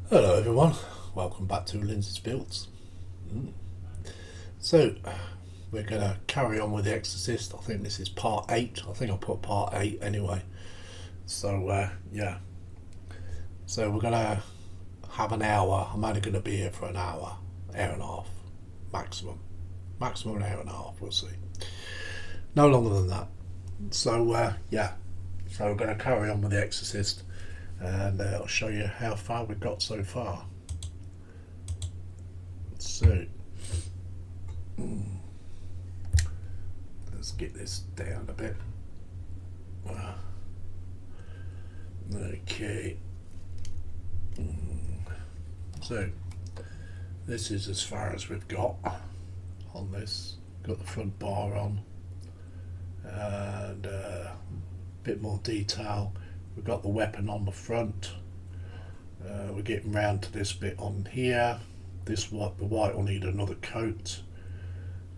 Hello everyone, welcome back to Lindsay's Builds. So, we're going to carry on with The Exorcist. I think this is part 8. I think I put part 8 anyway. So, yeah. So we're going to have an hour. I'm only going to be here for an hour and a half, maximum. Maximum an hour and a half, we'll see. No longer than that. So, yeah. So we're going to carry on with The Exorcist. And I'll show you how far we've got so far. So, let's get this down a bit. Okay. So, this is as far as we've got on this. Got the front bar on. And a bit more detail. We've got the weapon on the front. We're getting round to this bit on here. The white will need another coat.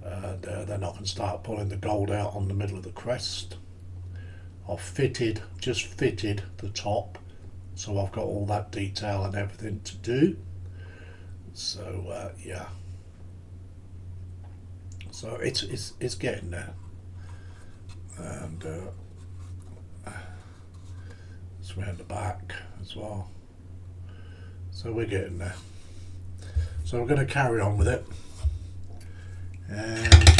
And then I can start pulling the gold out on the middle of the crest. I've just fitted the top, so I've got all that detail and everything to do. So yeah. So it's getting there. And it's round the back as well. So we're getting there. So we're going to carry on with it and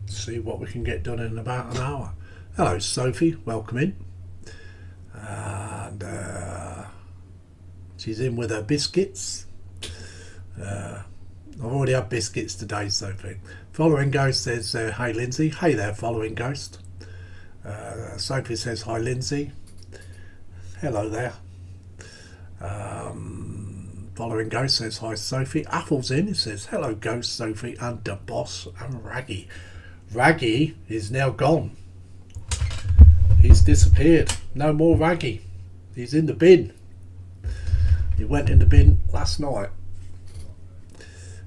see what we can get done in about an hour. Hello Sophie, welcome in. And she's in with her biscuits. I've already had biscuits today, Sophie. Following Ghost says, hey Lindsay. Hey there, Following Ghost. Sophie says, hi Lindsay. Hello there. Following Ghost says, hi Sophie. Apple's in. It says, hello Ghost, Sophie, and the boss, and Raggy. Raggy is now gone. He's disappeared. No more Raggy. He's in the bin. He went in the bin last night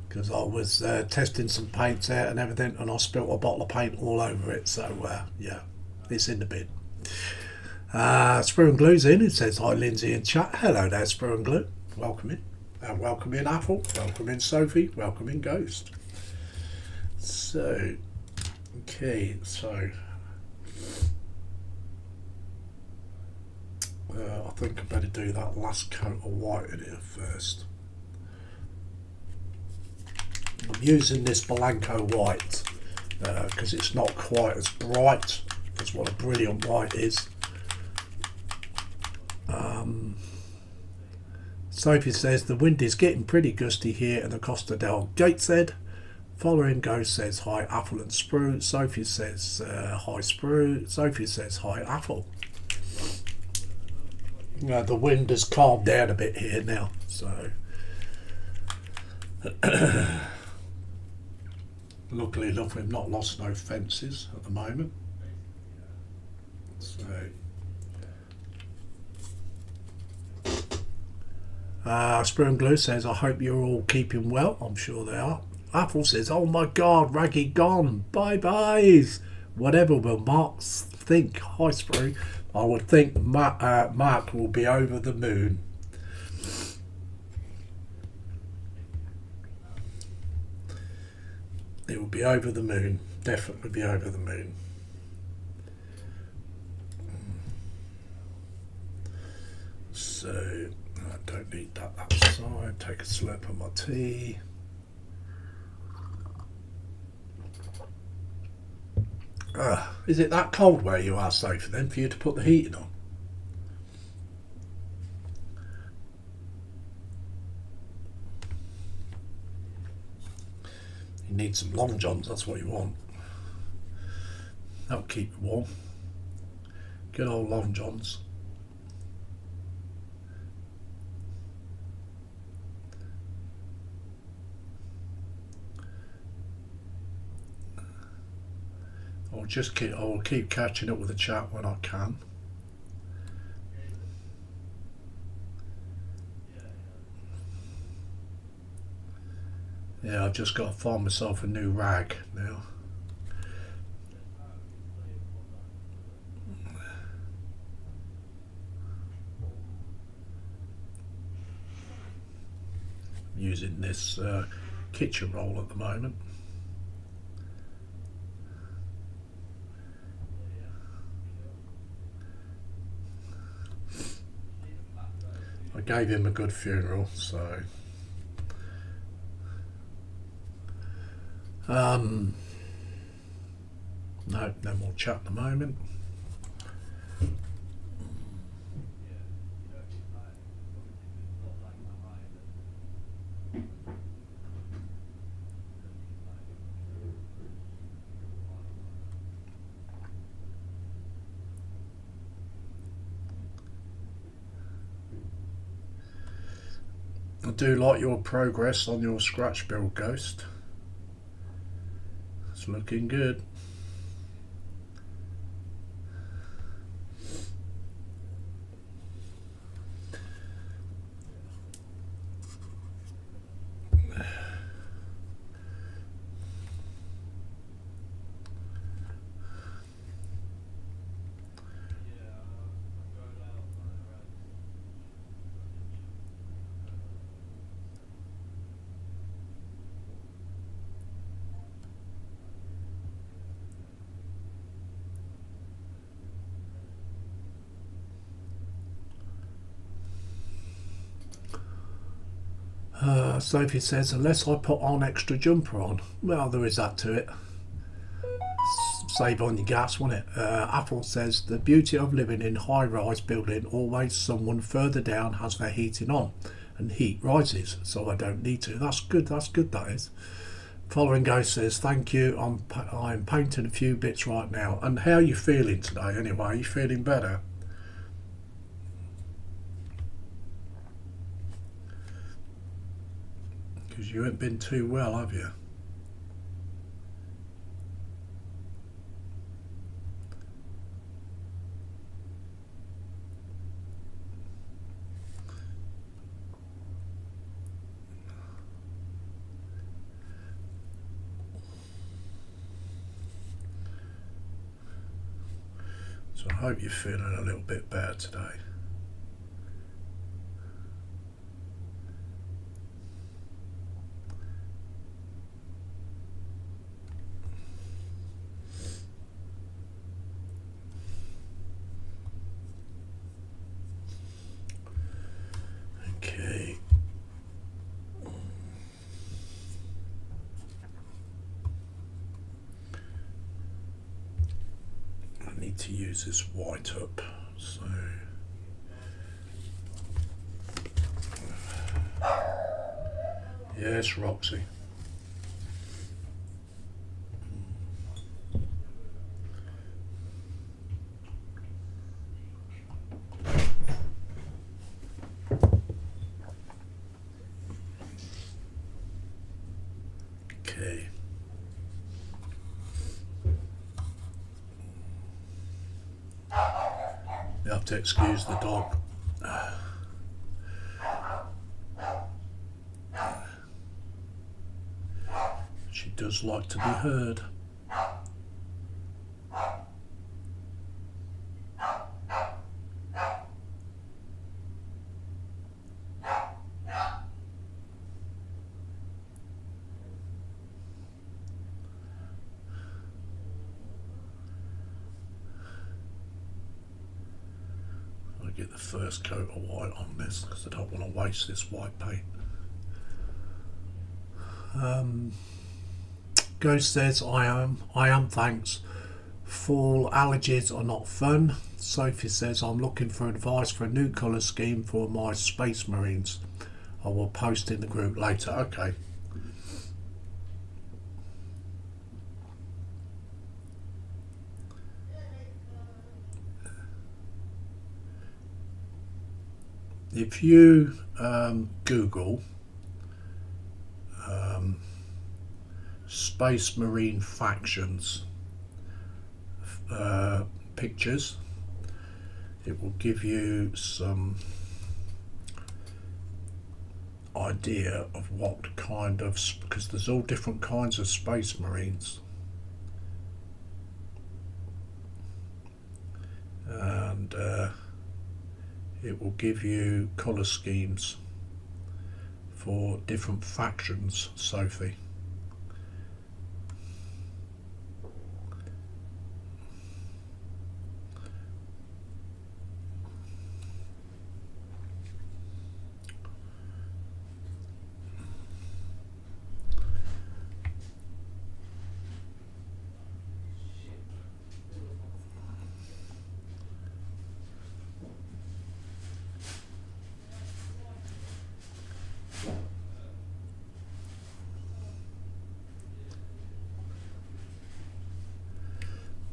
because I was testing some paints out and everything, and I spilt a bottle of paint all over it. So yeah, it's in the bin. Sprue and Glue's in. It says, hi Lindsay in chat. Hello there, Sprue and Glue. Welcome in. Welcome in Apple. Welcome in Sophie. Welcome in Ghost. So, okay, so I think I better do that last coat of white in here first. I'm using this Blanco white because it's not quite as bright as what a brilliant white is. Sophie says the wind is getting pretty gusty here in the Costa del Gateshead. Following Ghost says hi Apple and Sprue. Sophie says hi Sprue. Sophie says hi Apple. The wind has calmed down a bit here now, so luckily enough we've not lost no fences at the moment. So Sprue and Glue says, I hope you're all keeping well. I'm sure they are. Apple says, oh my god, Raggy gone. Bye byes. Whatever will Mark think? Hi Sprue. I would think Mark will be over the moon. It will be over the moon. Definitely be over the moon. So I don't need that side. Take a slurp of my tea. Is it that cold where you are, Sophie, then, for you to put the heating on? You need some long johns, that's what you want. That'll keep you warm. Good old long johns. I'll keep catching up with the chat when I can. Yeah, I've just got to find myself a new rag now. using this kitchen roll at the moment. I gave him a good funeral, so no more chat at the moment. I do like your progress on your scratch build, Ghost. It's looking good. Sophie says, unless I put on extra jumper on. Well, there is that to it. Save on your gas, won't it? Apple says, the beauty of living in high-rise building, always someone further down has their heating on and heat rises, so I don't need to. That's good, that is. Following Ghost says, thank you, I'm painting a few bits right now. And how are you feeling today anyway? Are you feeling better? Because you haven't been too well, have you? So I hope you're feeling a little bit better today. Okay. I need to use this white up, so yes, Roxy. Okay. You have to excuse the dog. She does like to be heard. Get the first coat of white on this because I don't want to waste this white paint. Ghost says, I am, thanks. Fall allergies are not fun. Sophie says, I'm looking for advice for a new colour scheme for my Space Marines. I will post in the group later. Okay. If you Google Space Marine factions pictures, it will give you some idea of what kind of, because there's all different kinds of Space Marines, and it will give you colour schemes for different factions, Sophie.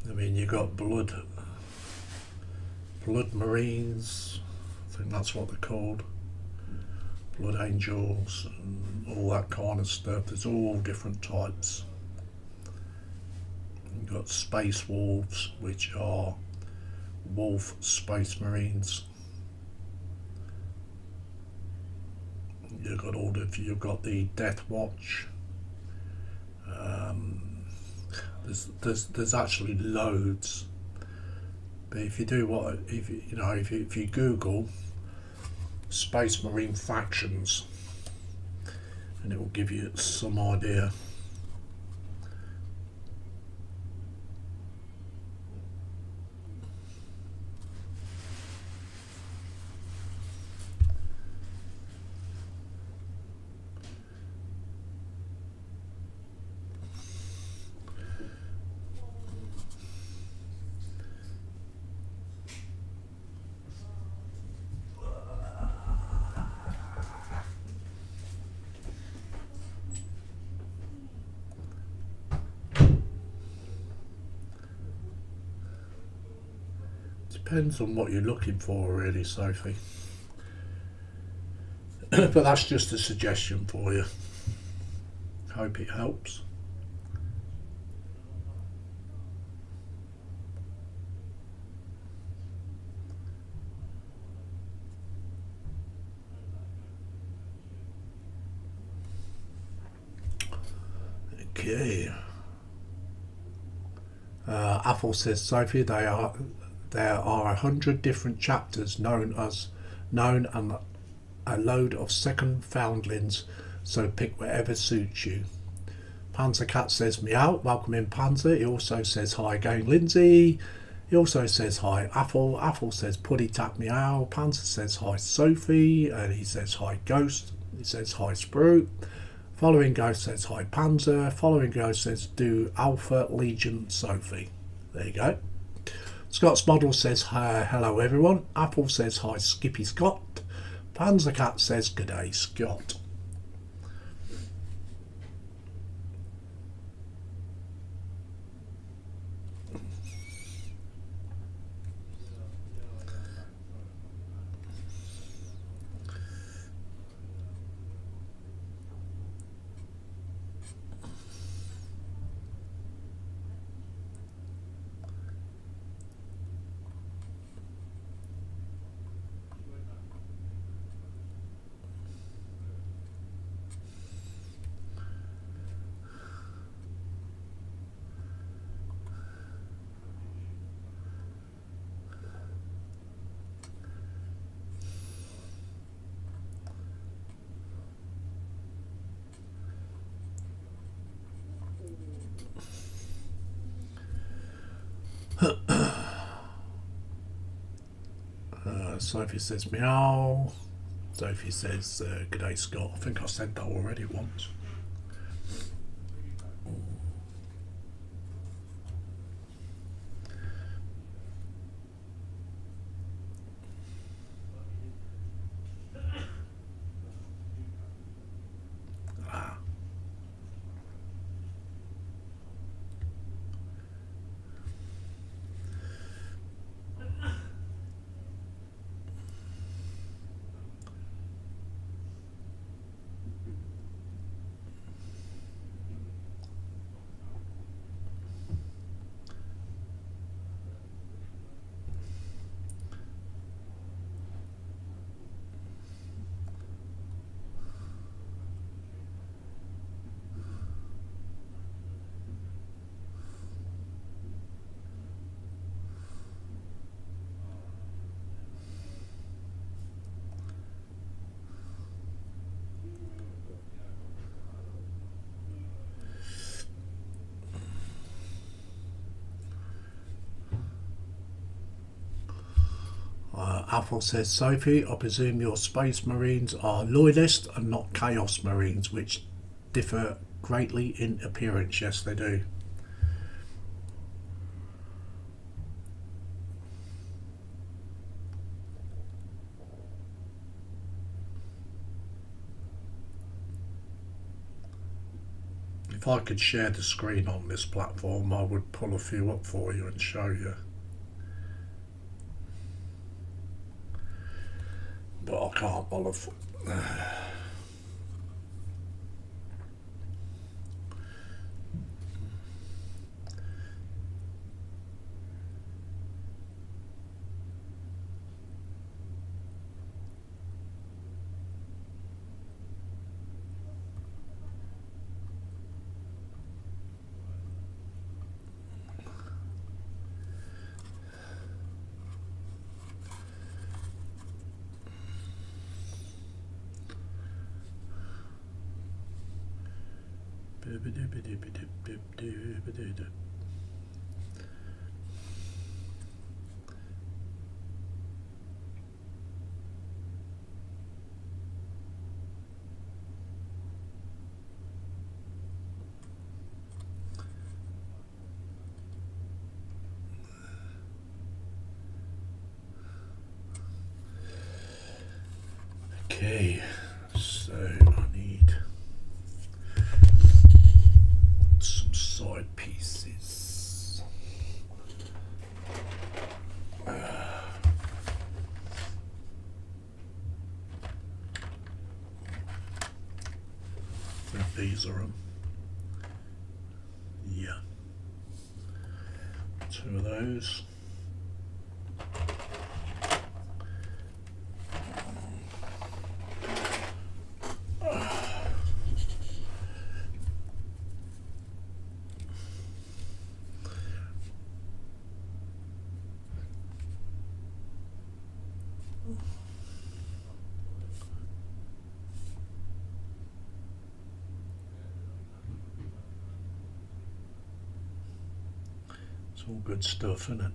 I mean, you got blood marines, I think that's what they're called, blood angels and all that kind of stuff. There's all different types. You've got space wolves, which are wolf space marines. You've got the Death Watch. There's actually loads. But if you do if you Google Space Marine factions, and it will give you some idea. Depends on what you're looking for, really, Sophie. But that's just a suggestion for you. Hope it helps. Okay. Apple says, Sophie, there are 100 different chapters known and a load of second foundlings, so pick whatever suits you. Panzer Cat says meow, welcome in Panzer. He also says hi again Lindsay. He also says hi Apple. Apple says putty tap meow. Panzer says hi Sophie, and he says hi Ghost. He says hi Sprue. Following Ghost says hi Panzer. Following Ghost says do Alpha Legion Sophie. There you go. Scott's Model says hi, hello everyone. Apple says hi Skippy Scott. Panzer Cat says good day Scott. Sophie says meow. Sophie says good day Scott. I think I said that already once. Athel says, Sophie, I presume your Space Marines are Loyalist and not Chaos Marines, which differ greatly in appearance. Yes, they do. If I could share the screen on this platform, I would pull a few up for you and show you. But I can't. I'll have... Okay, so I need some side pieces. I think these are them. Yeah. 2 of those. It's all good stuff, isn't it?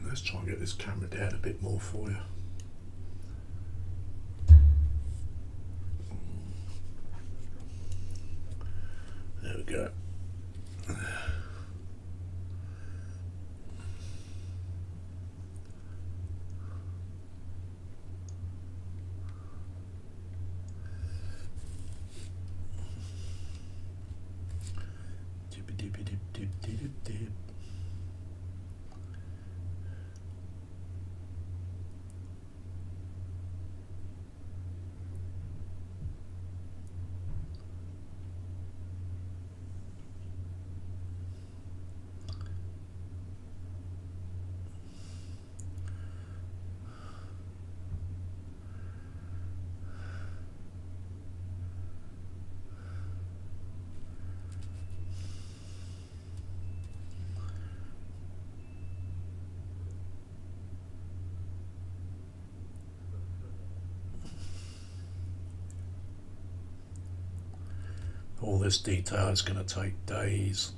Let's try and get this camera down a bit more for you. There we go. All this detail is going to take days.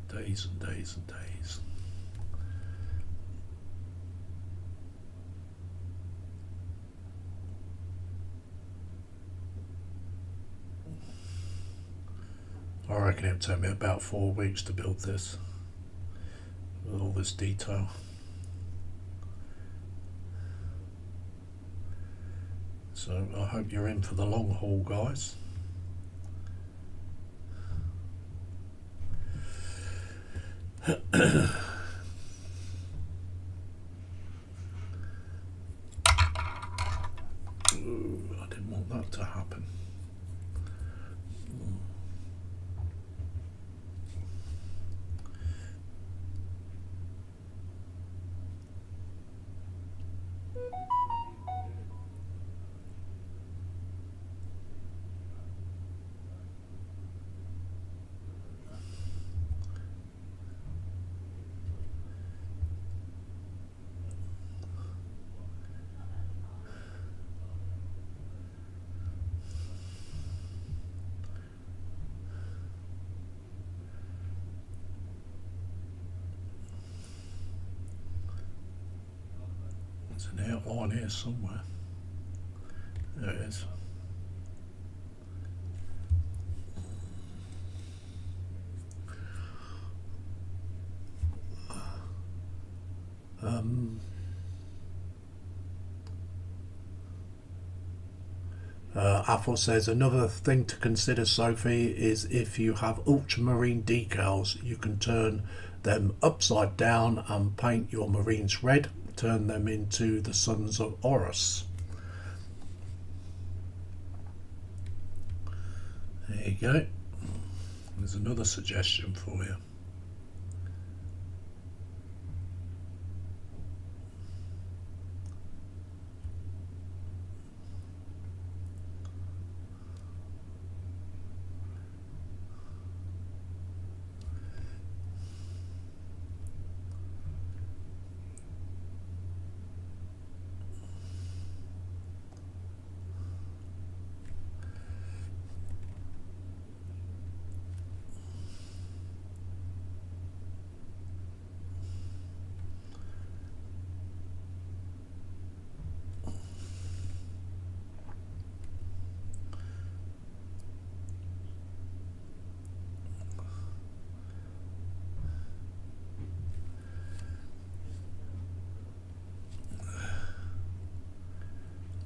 Days and days and days. I reckon it'll take me about 4 weeks to build this, with all this detail. So I hope you're in for the long haul, guys. Ooh, I didn't want that to happen. There's an outline here somewhere. There it is. Athel says another thing to consider, Sophie, is if you have ultramarine decals, you can turn them upside down and paint your marines red, turn them into the Sons of Horus. There you go. There's another suggestion for you.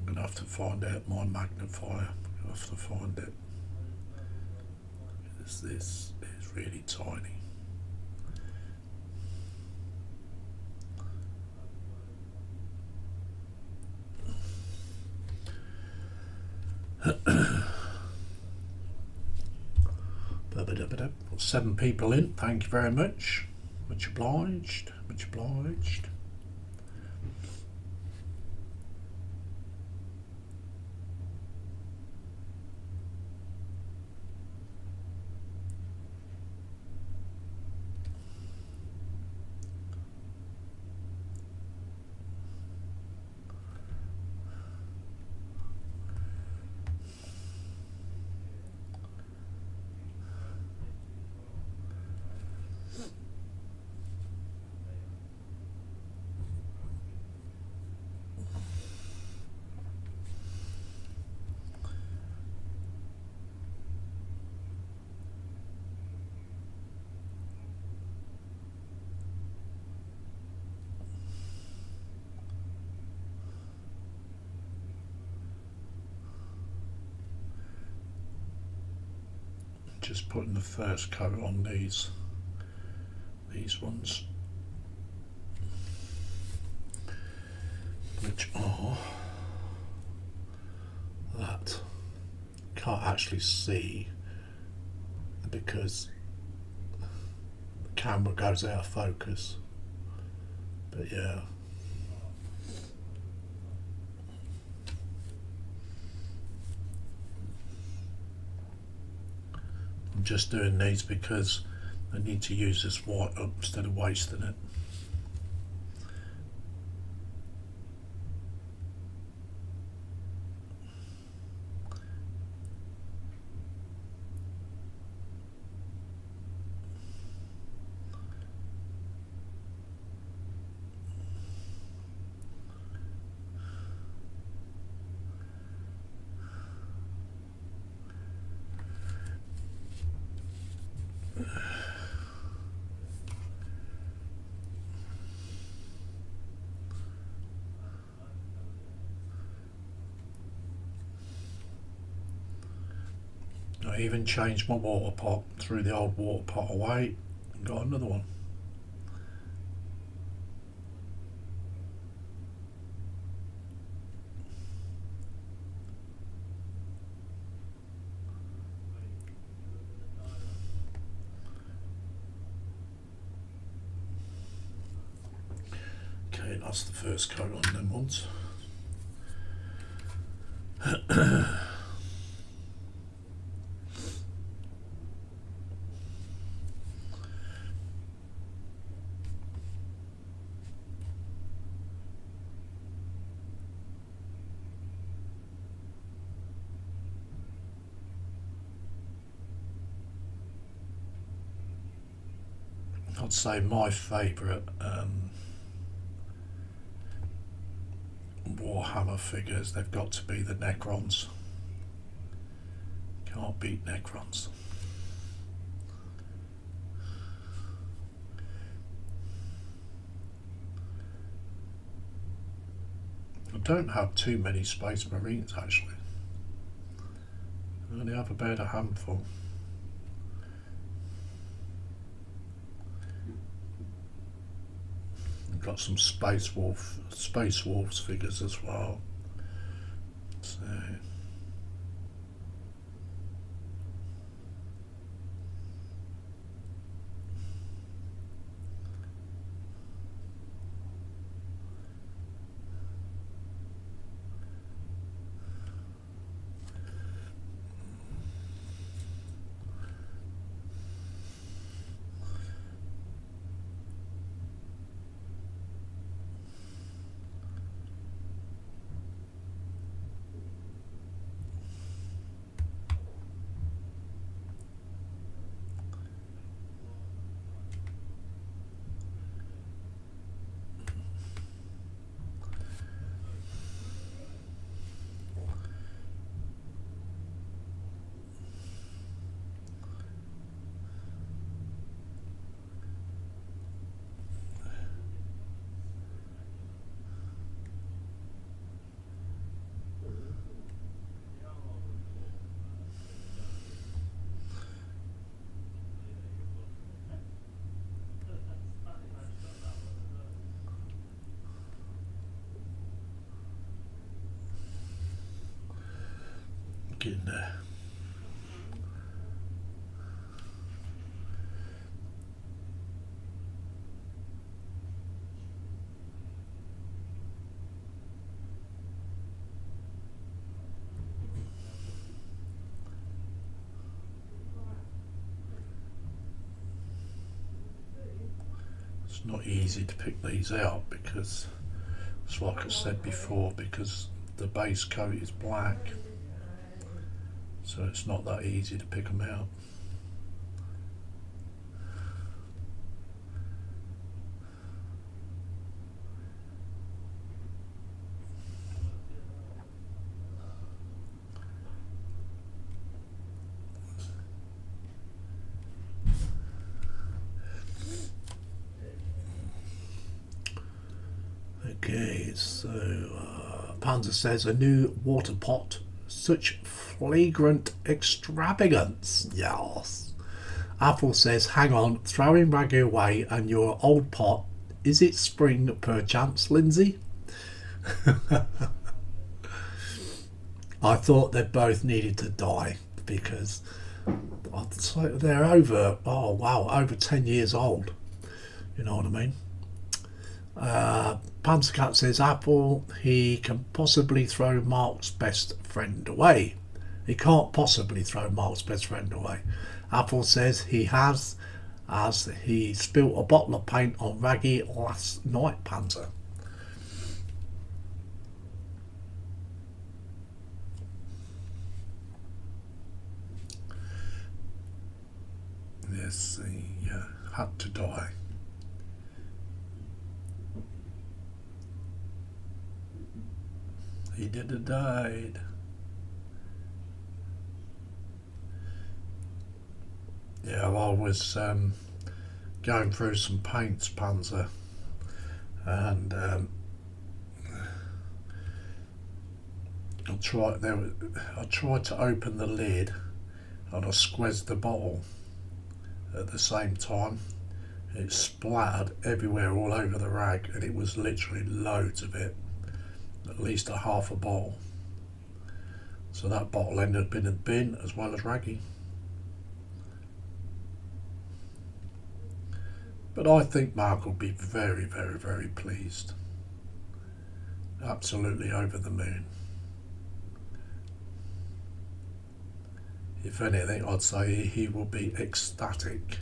I'm going to have to find out my magnifier. I have to find it. Because this is really tiny. Got 7 people in. Thank you very much. Much obliged. Much obliged. Just putting the first coat on these ones, which are that can't actually see because the camera goes out of focus, but yeah. I'm just doing these because I need to use this white up instead of wasting it. I even changed my water pot, threw the old water pot away and got another one. Okay, that's the first coat on them ones. I'd say my favourite Warhammer figures, they've got to be the Necrons. Can't beat Necrons. I don't have too many Space Marines actually. I only have about a handful. I've got some Space Wolves figures as well. So getting there. It's not easy to pick these out because it's like I said before, because the base coat is black, so it's not that easy to pick them out. Okay, so Panzer says a new water pot, such flagrant extravagance. Yes. Apple says, hang on, throwing Raggy away and your old pot, is it spring perchance, Lindsay? I thought they both needed to die because they're over, oh wow, over 10 years old. You know what I mean? Panzercat says Apple, he can possibly throw Mark's best friend away. He can't possibly throw Mark's best friend away. Apple says he has, as he spilt a bottle of paint on Raggy last night, Panzer. Yes, he had to die. He did have died. Yeah, well, I was going through some paints, Panzer, and I tried to open the lid, and I squeezed the bottle at the same time. It splattered everywhere all over the rag, and it was literally loads of it, at least a half a bottle. So that bottle ended up in the bin as well as Raggy. But I think Mark will be very, very, very pleased. Absolutely over the moon. If anything, I'd say he will be ecstatic.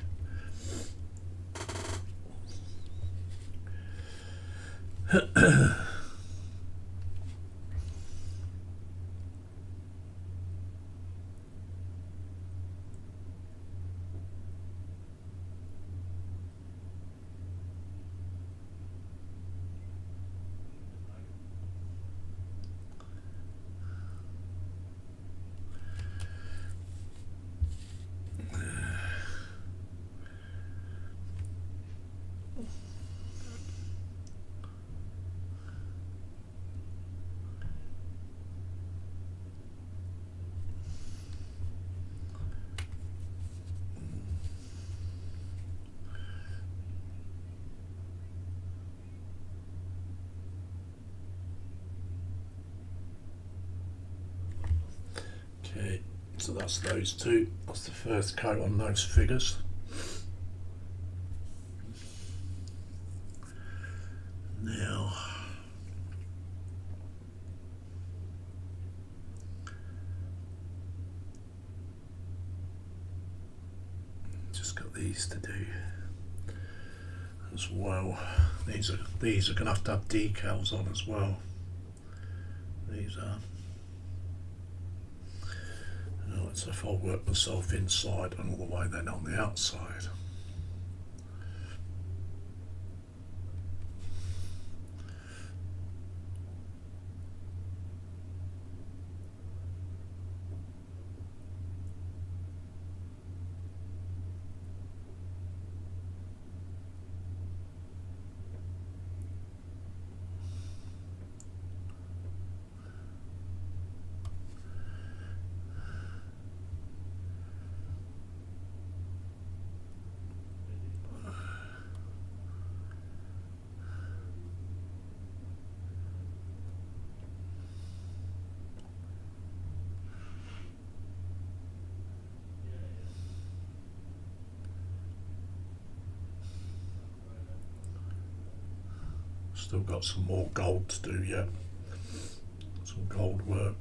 Okay, so that's those two. That's the first coat on those figures. Now, just got these to do as well. These are going to have decals on as well. These are. So if I work myself inside and all the way then on the outside. Still got some more gold to do yet. Some gold work.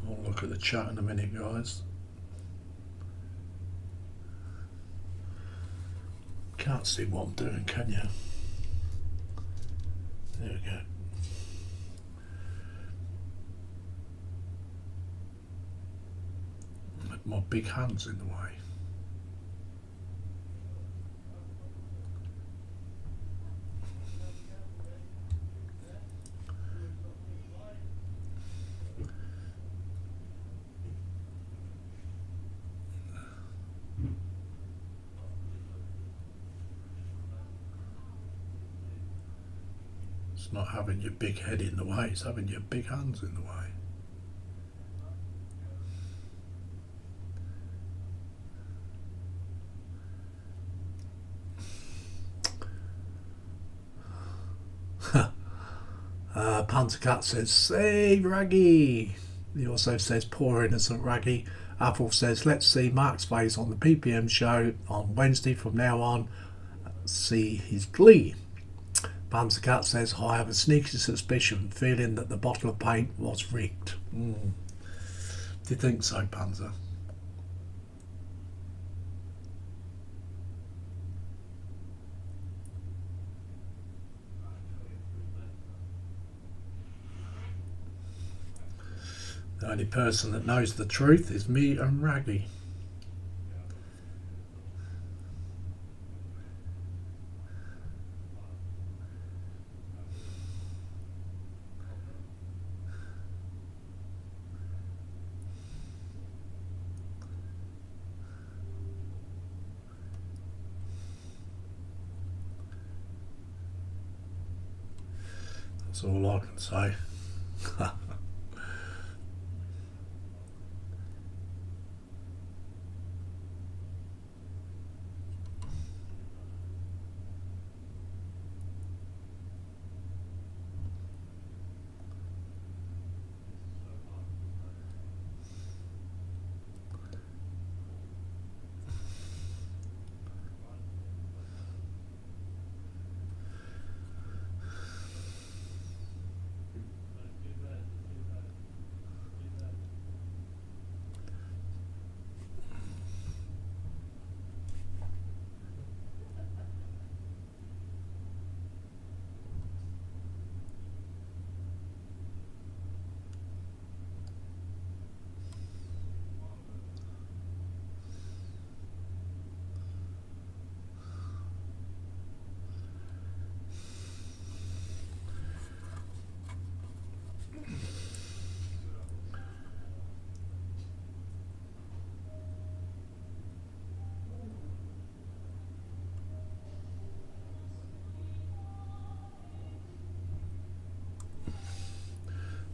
I'll look at the chat in a minute, guys. Can't see what I'm doing, can you? There we go. My big hand's in the way. It's not having your big head in the way, it's having your big hands in the way. Pantercat says, "Save Raggy." He also says, "Poor innocent Raggy." Apple says, "Let's see Mark's face on the PPM show on Wednesday from now on. See his glee." Pantercat says, "I have a sneaky suspicion, feeling that the bottle of paint was rigged." Do you think so, Panzer? The only person that knows the truth is me and Raggy. That's all I can say.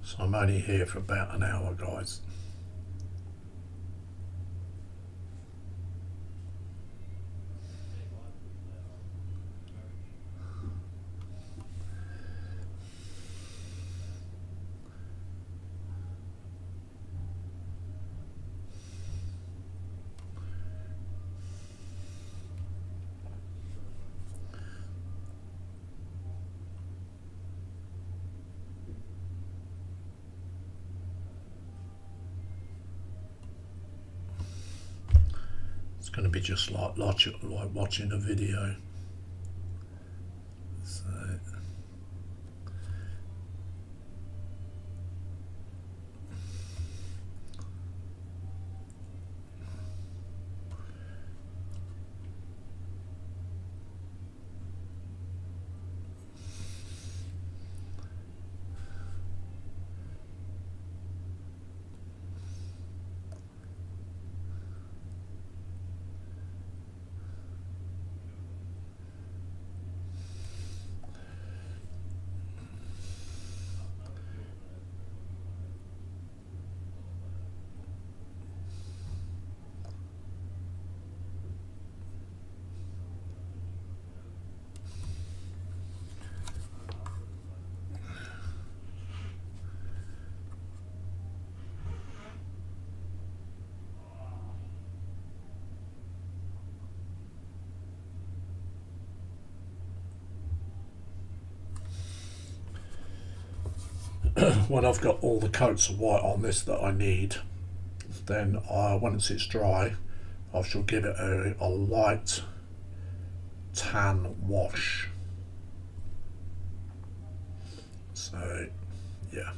So I'm only here for about an hour, guys. It's going to be just like watching a video. So when I've got all the coats of white on this that I need, then once it's dry, I shall give it a light tan wash. So yeah.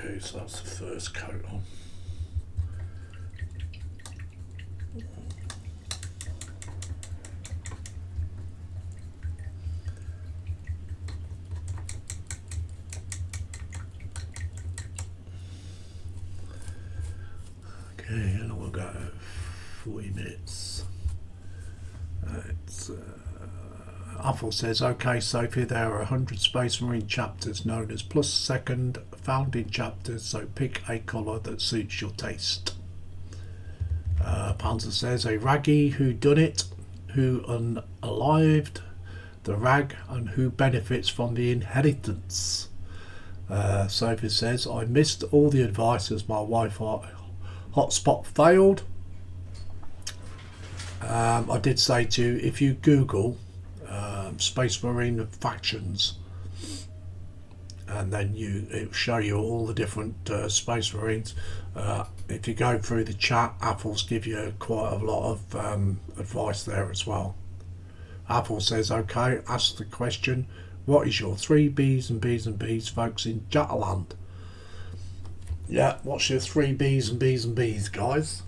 Okay, so that's the first coat on. Okay, and we'll go 40 minutes. Apple says, okay, Sophie, there are 100 Space Marine chapters known as plus second founding chapters, so pick a colour that suits your taste. Panzer says, a raggy who done it, who unalived the rag, and who benefits from the inheritance. Sophie says, I missed all the advice as my Wi-Fi hotspot failed. I did say to you, if you Google Space Marine factions, and then it will show you all the different Space Marines. If you go through the chat, Apples give you quite a lot of advice there as well. Apple says, okay, ask the question, what is your 3 Bs and Bs and Bs, folks, in Jataland? Yeah, what's your 3 Bs and Bs and Bs, guys?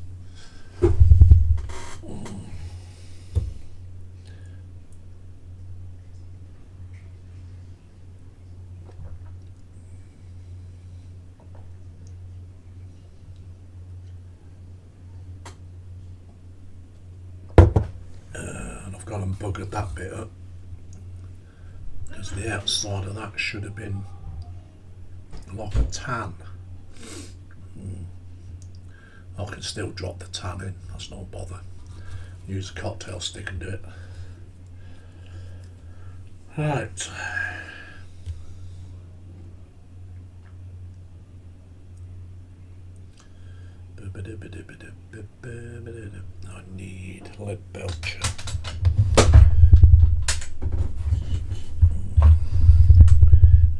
Got and buggered that bit up because the outside of that should have been like a tan. I can still drop the tan in, that's not a bother. Use a cocktail stick and do it. Right. I need lead belcher.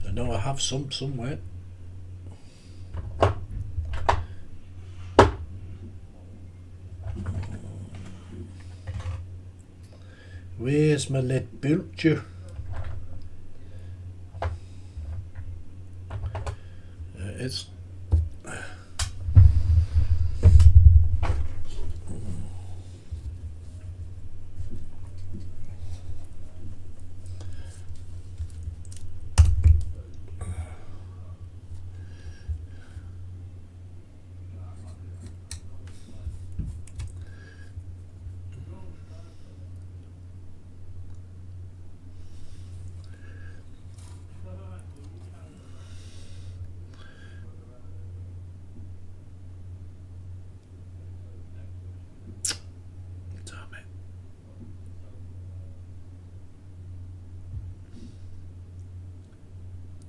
I know I have some somewhere. Where's my lead belcher? There it is.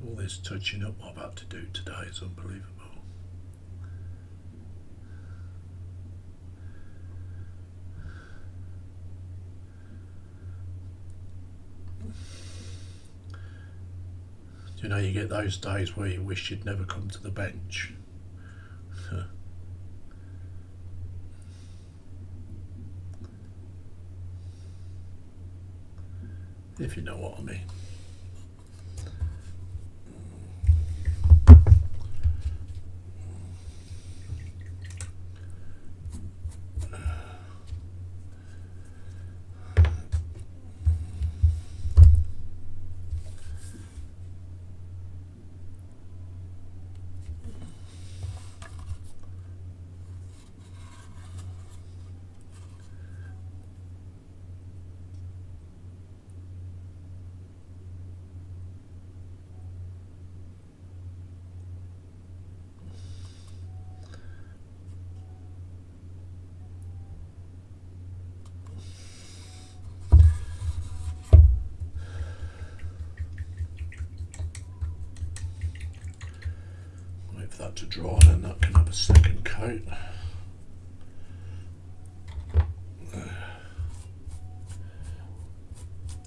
All this touching up I'm about to do today is unbelievable. You know, you get those days where you wish you'd never come to the bench. If you know what I mean. That to dry, then that can have a second coat.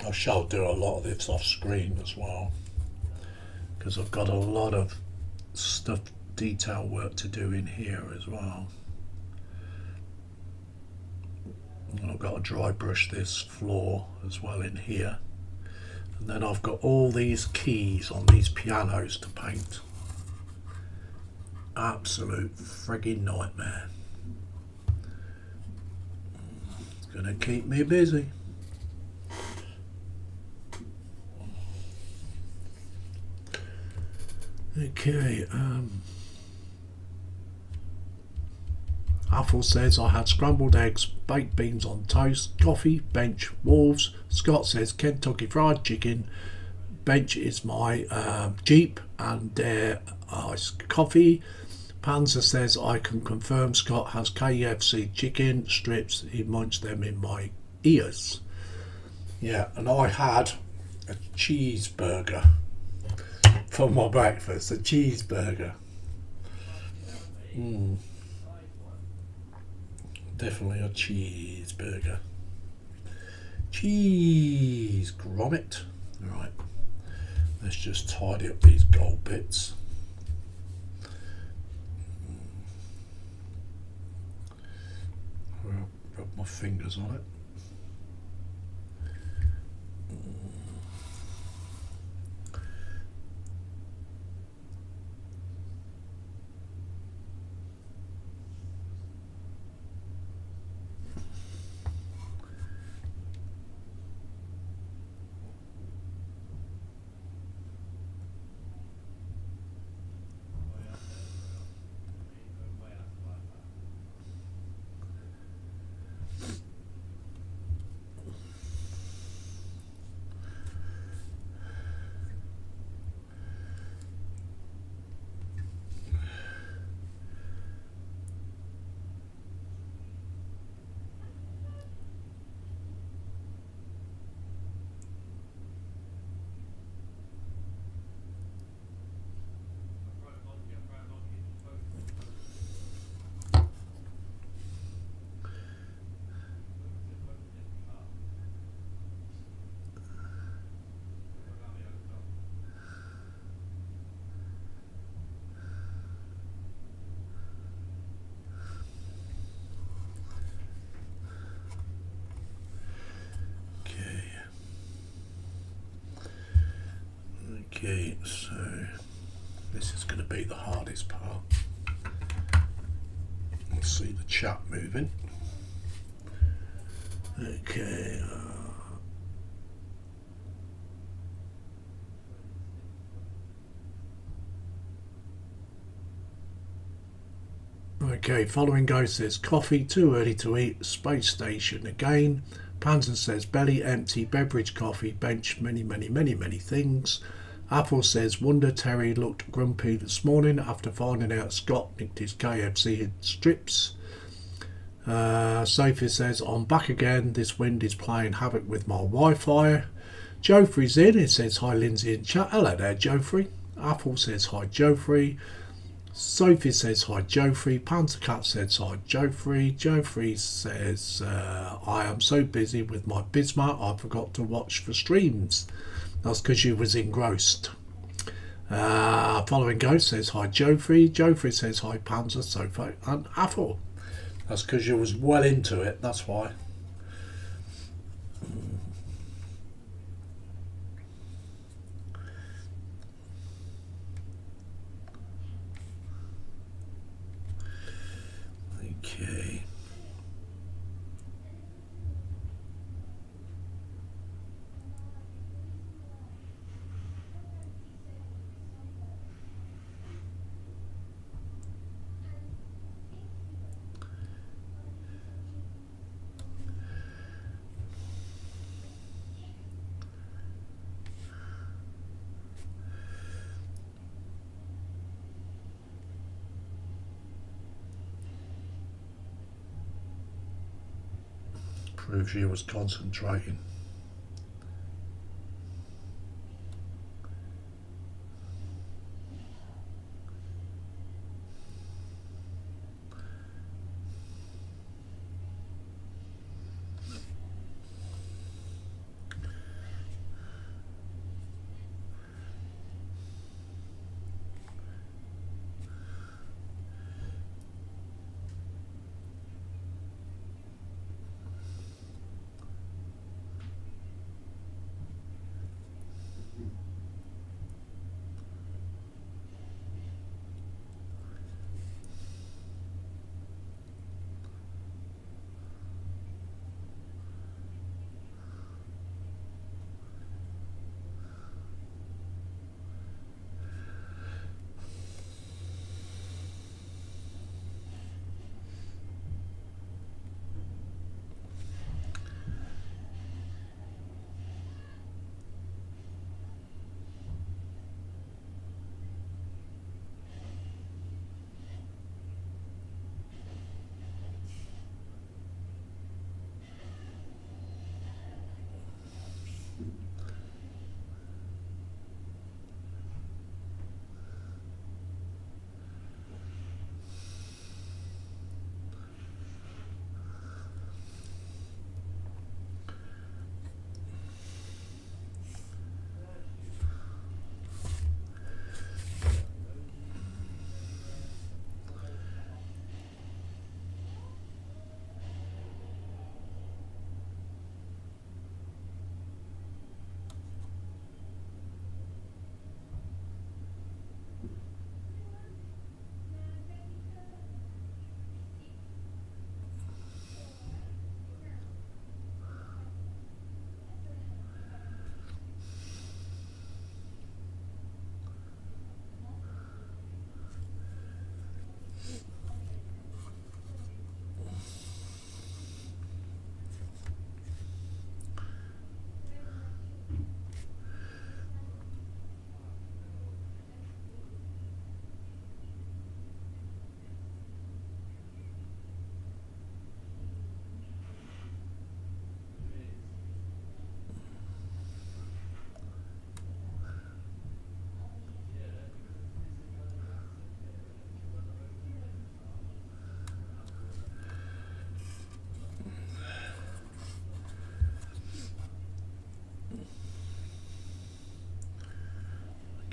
I shall do a lot of this off screen as well because I've got a lot of stuff, detail work to do in here as well. And I've got to dry brush this floor as well in here, and then I've got all these keys on these pianos to paint. Absolute frigging nightmare. It's gonna keep me busy. Okay, Apple says I had scrambled eggs, baked beans on toast, coffee, bench, wolves. Scott says Kentucky Fried Chicken. Bench is my Jeep and iced coffee. Panzer says I can confirm Scott has KFC chicken strips. He munched them in my ears. Yeah, and I had a cheeseburger for my breakfast. A cheeseburger. Definitely a cheeseburger. Cheese grommet. Right. Let's just tidy up these gold bits. Rub my fingers on it. Okay, so this is going to be the hardest part. Let's see the chat moving. Okay. Okay, following go says coffee, too early to eat, space station again. Panzer says belly empty, beverage, coffee, bench, many things. Apple says Wonder Terry looked grumpy this morning after finding out Scott nicked his KFC strips. Sophie says I'm back again, this wind is playing havoc with my Wi-Fi. Joffrey's in, it says hi Lindsay in chat. Hello there Joffrey. Apple says hi Joffrey. Sophie says hi Joffrey. Panther Cat says hi Joffrey. Joffrey says I am so busy with my Bismarck I forgot to watch for streams. That's because you was engrossed. Following Ghost says hi Joffrey. Joffrey says hi Panzer, Sophie and Apple. That's because you was well into it, that's why. Okay. Proves you was concentrating.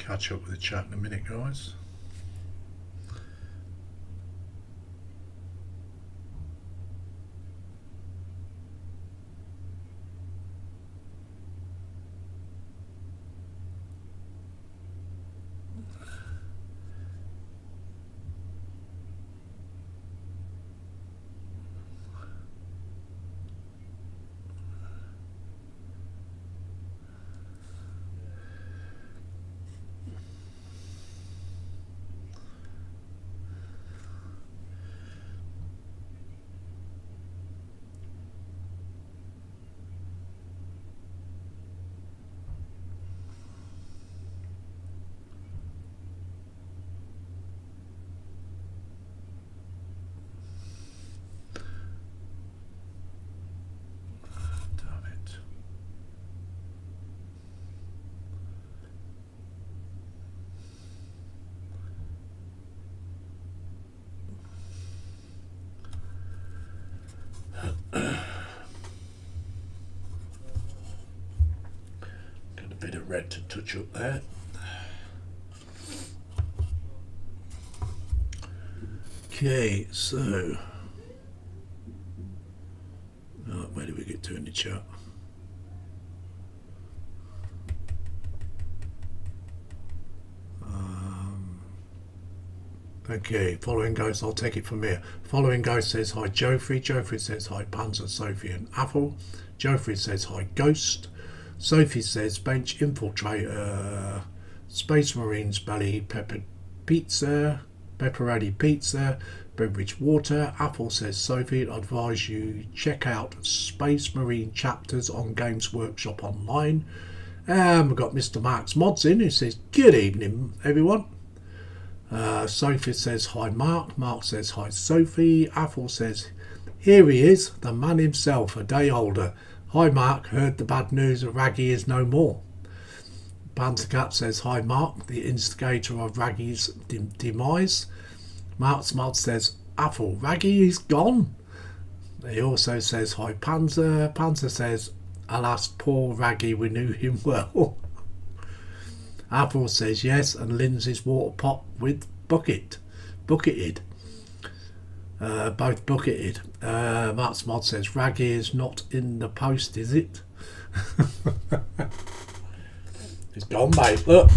catch up with the chat in a minute, guys. Got a bit of red to touch up there. Okay, so where do we get to in the chat? Okay, following Ghost, I'll take it from here. Following Ghost says hi Joffrey. Joffrey says hi Panzer, Sophie and Apple. Joffrey says hi Ghost. Sophie says bench infiltrator, Space Marines belly, pepperoni pizza, beverage water. Apple says Sophie, I'd advise you check out Space Marine chapters on Games Workshop online. And we've got Mr. Mark's Mods in who says good evening everyone. Sophie says hi Mark. Mark says hi Sophie. Apple says here he is, the man himself, a day older. Hi Mark, heard the bad news of Raggy is no more. Panzercat says hi Mark, the instigator of Raggy's demise. Mark's Mod says Apple, Raggy is gone. He also says hi Panzer. Panzer says alas poor Raggy, we knew him well. Apple says yes, and Lindsay's water pot with bucketed. Both bucketed. Matt's Mod says Raggy is not in the post, is it? It's gone, mate. Look,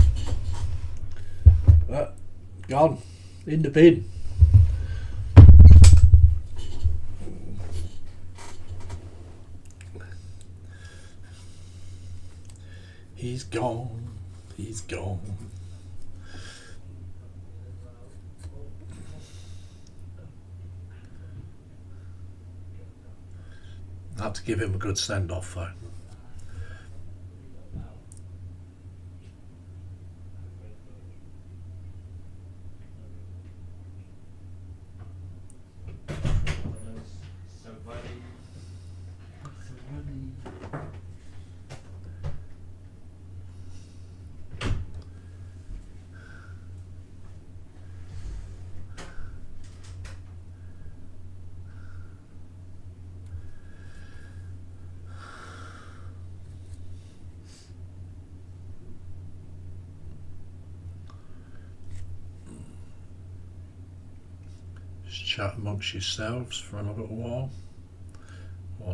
gone in the bin. He's gone. He's gone. I had to give him a good send-off though. Chat amongst yourselves for another while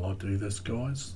I do this, guys.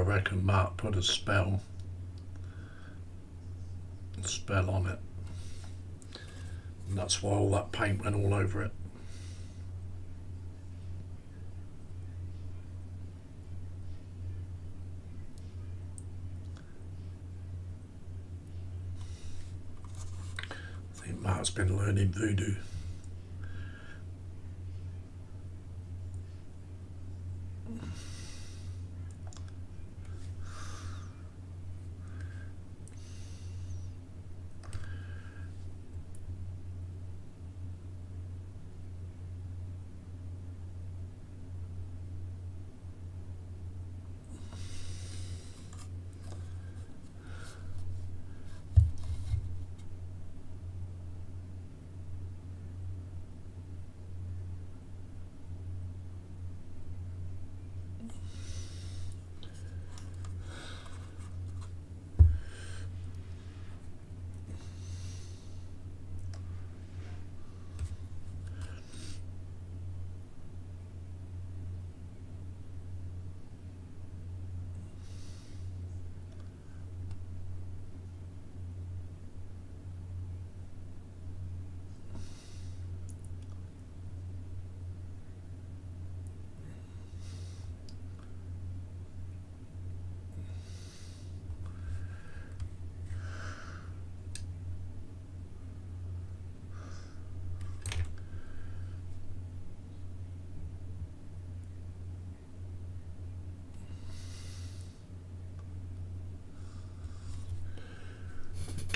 reckon Mark put a spell on it, and that's why all that paint went all over it. I think Mark's been learning voodoo.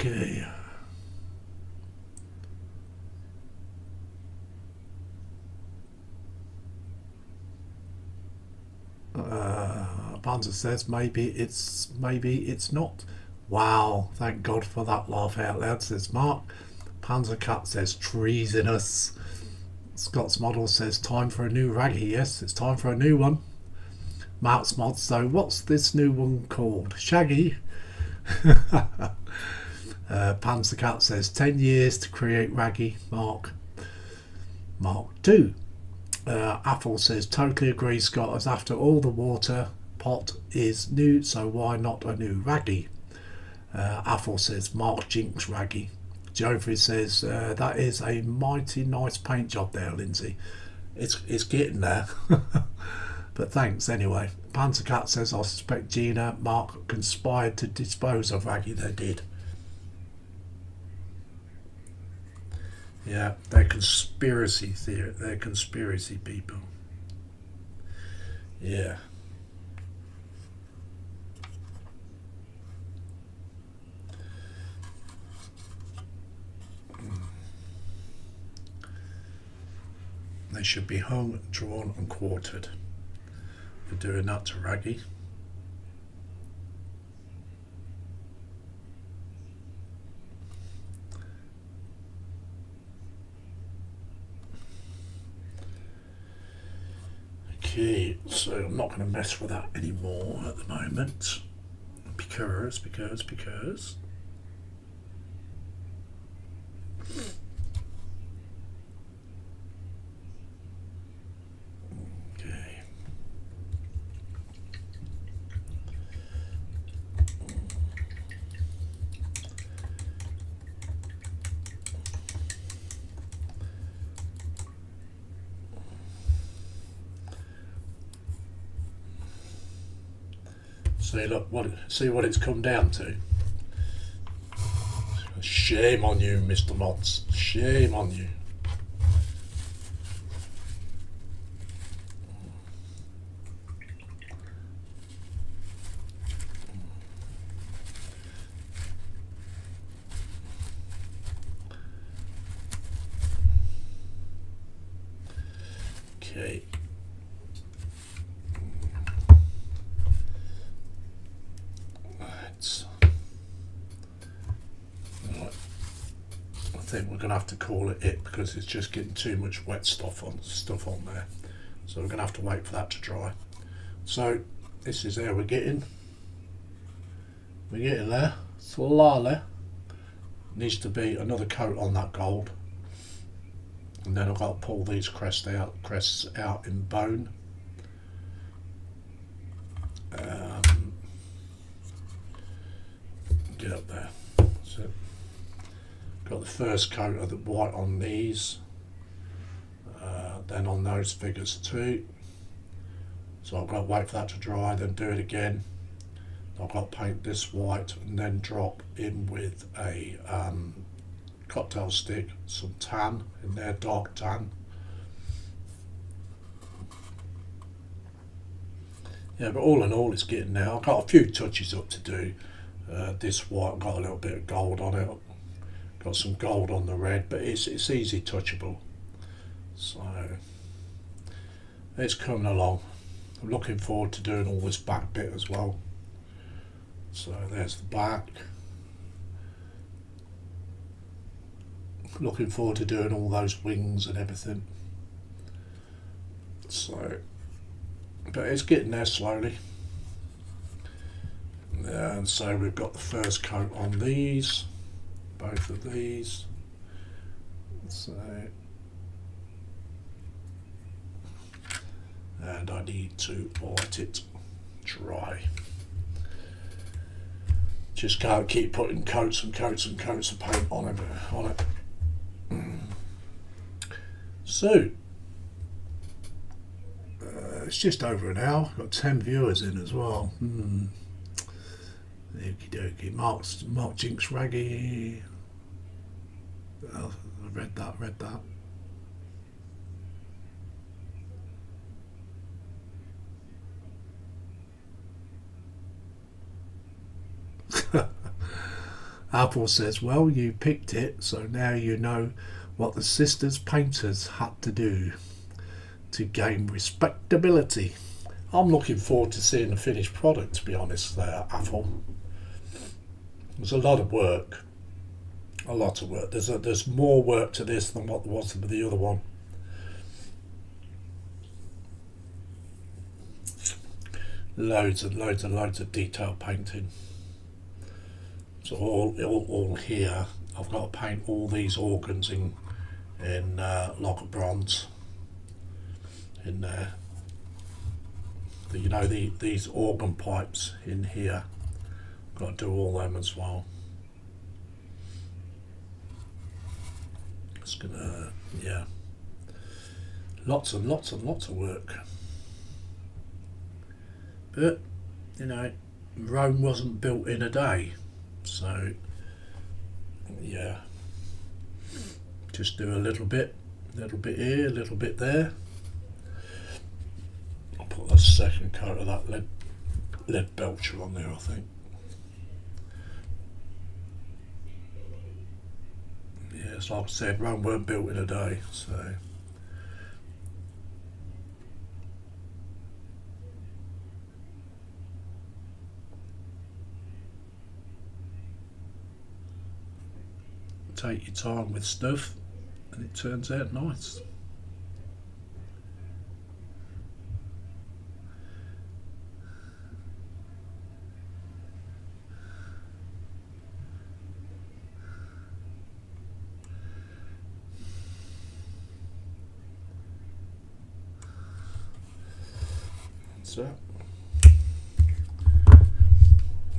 Okay. Panzer says maybe it's not. Wow, thank God for that laugh out loud, says Mark. Panzer Cut says treasonous. Scott's Model says time for a new raggy. Yes, it's time for a new one. Mark's Mod, so what's this new one called? Shaggy? Panzer Cat says 10 years to create raggy. Mark 2. Apple says totally agree, Scott, as after all the water pot is new, so why not a new raggy? Apple says Mark Jinx raggy. Joffrey says that is a mighty nice paint job there, Lindsay. It's getting there. But thanks anyway. Panzer Cat says I suspect Gina Mark conspired to dispose of raggy. They did. Yeah, they're conspiracy theory. They're conspiracy people. Yeah. They should be hung, drawn, and quartered for doing that to Raggy. Okay, so I'm not going to mess with that anymore at the moment because okay. See what it's come down to. Shame on you, Mr. Mods. Shame on you. Okay. I think we're going to have to call it because it's just getting too much wet stuff on there, so we're going to have to wait for that to dry. So this is how we're getting there. Slowly. Needs to be another coat on that gold, and then I've got to pull these crests out in bone. get up there. That's it. Got the first coat of the white on these, then on those figures too. So I've got to wait for that to dry, then do it again. I've got to paint this white and then drop in with a cocktail stick, some tan in there, dark tan. Yeah, but all in all, it's getting there. I've got a few touches up to do. This white got a little bit of gold on it. Got some gold on the red, but it's easy touchable. So it's coming along. I'm looking forward to doing all this back bit as well. So there's the back. Looking forward to doing all those wings and everything. So, but it's getting there slowly. And so we've got the first coat on these, both of these. So, and I need to let it dry. Just can't keep putting coats and coats and coats of paint on it. So it's just over an hour. Got 10 viewers in as well. Okie dokie. Mark Jinx Raggy. Oh, I read that. Apple says, well, you picked it, so now you know what the sisters painters had to do to gain respectability. I'm looking forward to seeing the finished product, to be honest there, Apple. There's a lot of work. There's more work to this than what there was with the other one. Loads of detail painting. So all here, I've got to paint all these organs in logger bronze in there. You know, these organ pipes in here, got to do all them as well. It's gonna, yeah, lots and lots of work. But you know, Rome wasn't built in a day. So yeah, just do a little bit here, a little bit there. I'll put a second coat of that lead belcher on there, I think. Yeah, it's like I said, Rome weren't built in a day, so take your time with stuff and it turns out nice.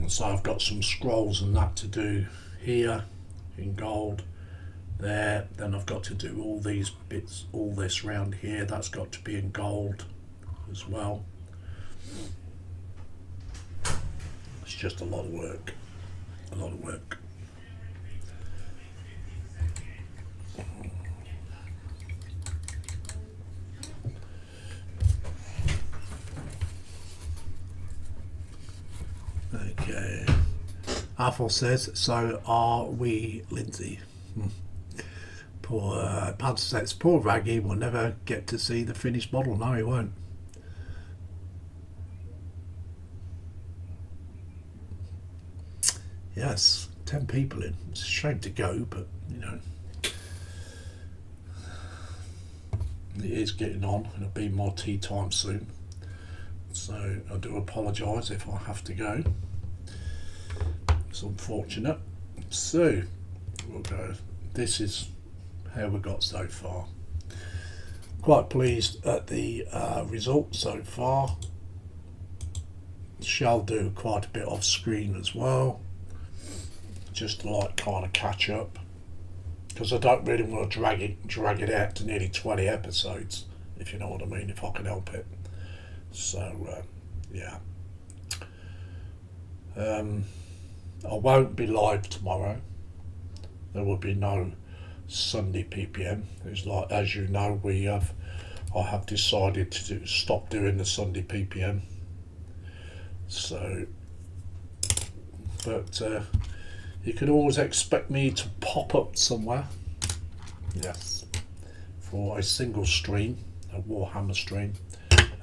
So I've got some scrolls and that to do here in gold there, then I've got to do all these bits, all this round here, that's got to be in gold as well. It's just a lot of work. Okay. Apple says, so are we, Lindsay. Poor Panther says, poor Raggy will never get to see the finished model. No, he won't. Yes, 10 people in. It's a shame to go, but you know, it is getting on. It'll be my tea time soon. So I do apologise if I have to go. It's unfortunate. So we'll go. This is how we got so far. Quite pleased at the result so far. Shall do quite a bit off screen as well. just to like kind of catch up, because I don't really want to drag it out to nearly 20 episodes, if you know what I mean, if I can help it. So yeah, I won't be live tomorrow. There will be no Sunday PPM. It's like, as you know, I have decided to stop doing the Sunday PPM. So, but you can always expect me to pop up somewhere. Yes, for a single stream, a Warhammer stream.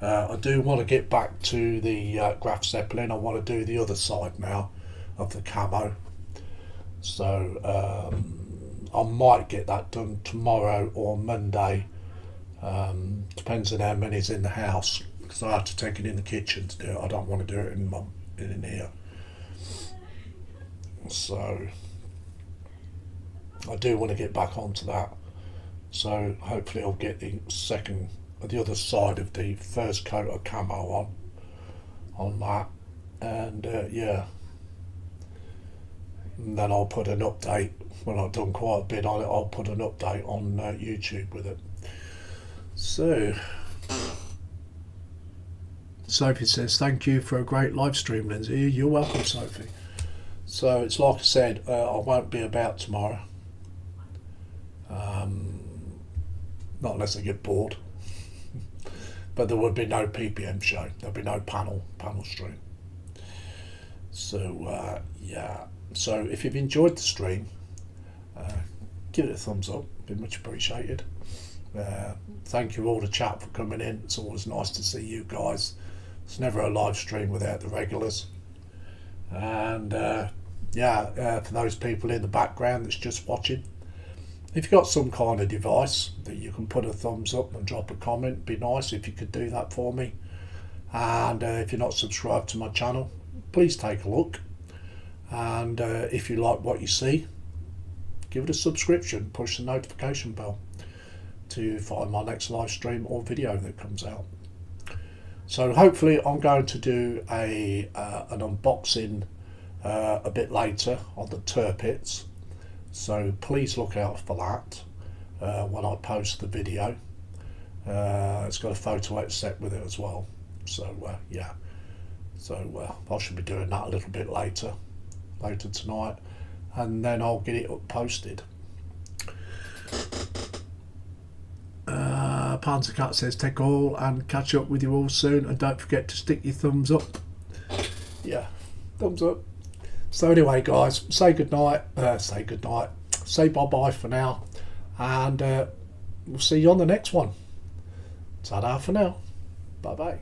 I do want to get back to the Graf Zeppelin. I want to do the other side now of the camo. So I might get that done tomorrow or Monday. Depends on how many's in the house, because I have to take it in the kitchen to do it. I don't want to do it in here. So I do want to get back onto that. So hopefully I'll get the other side of the first coat of camo on that, and yeah, and then I'll put an update when I've done quite a bit on it. I'll put an update on YouTube with it. So Sophie says, thank you for a great live stream, Lindsay. You're welcome, Sophie. So it's like I said, I won't be about tomorrow, not unless I get bored. But there would be no PPM show. There'll be no panel stream. So yeah. So if you've enjoyed the stream, give it a thumbs up. Be much appreciated. Thank you all the chat for coming in. It's always nice to see you guys. It's never a live stream without the regulars. And yeah, for those people in the background that's just watching, if you've got some kind of device that you can put a thumbs up and drop a comment, it'd be nice if you could do that for me. And if you're not subscribed to my channel, please take a look. And if you like what you see, give it a subscription, push the notification bell to find my next live stream or video that comes out. So hopefully I'm going to do an unboxing a bit later on the Turpits. So please look out for that when I post the video. It's got a photo etch set with it as well. So yeah, so I should be doing that a little bit later tonight, and then I'll get it up posted. Panzercat says, take all and catch up with you all soon, and don't forget to stick your thumbs up. Yeah, thumbs up. So anyway, guys, say goodnight, say bye-bye for now, and we'll see you on the next one. Ta-da for now. Bye-bye.